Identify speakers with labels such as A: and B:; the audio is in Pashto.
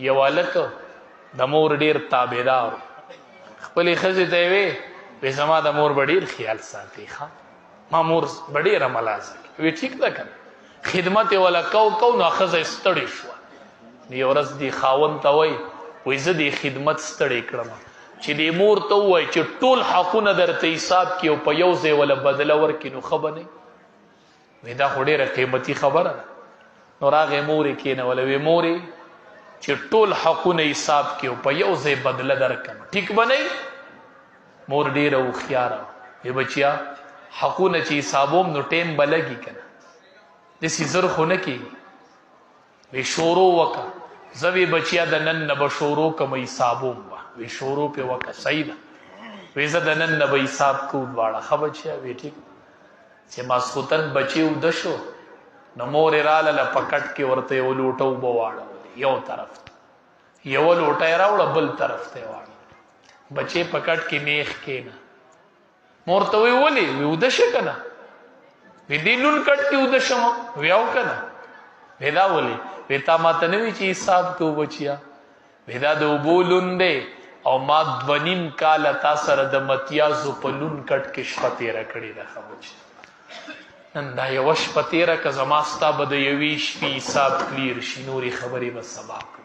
A: یو هلک د مور ډېر تابعدار خپلې ښځې ته یې وی زما د مور به ډېر خیال ساتي ما مور به ډېره ملازه کوي وی ټیک ده که نه خدمت یې وله کو نو ښځه یې ستړې شوه یو ورځ دې خاوند ته وایي زه دې خدمت ستړې کړم چې دې مور ته ووایي چې ټول حقونه درته حساب کړي او په یو ځای وله بدله ورکړي نو ښه به نه وی دا خو ډېره قیمتي خبره ده نو راغې مور یې کېنوله وی مورې چې ټول حقونه حساب کړي او په یو ځای بدله درکړم ټیک به نه مور ډېره هوښیاره وی بچیا حقونه چې حسابوم نو ټیم به لګي که نه داسې زر خو نه کېږي وی شروع وکړه زه وی بچیا د نن نه به شروع کړم حسابوم به وی شروع پې وکړه صحیح ده وی زه د نن نه به حساب کوو دواړه ښه بچیا وی ټیک چې ماسخوتن بچی اوده شو نو مور یې راله په کټ کې ورته یو لوټه اوبه واړولې یو طرف ته یوه لوټه یې راوړه بل طرف ته یې واړه بچې په کټ کې نیغ کېنه مور ته وی ولې وی اوده شه که نه وی دې لون کټ کې اوده شم وی او که نه وی دا ولې وی تا ما ته نه وي چې حساب کوو بچیا وی دا د اوبو لون دی او ما 2.5 کاله تا سره د متیازو په لون کټ کې شپه تېره کړې ده ښه بچیا نن دا یوه شپه تېره که زما ستا به د یوې شپې حساب کلیر شي نورې خبرې به سبا کوو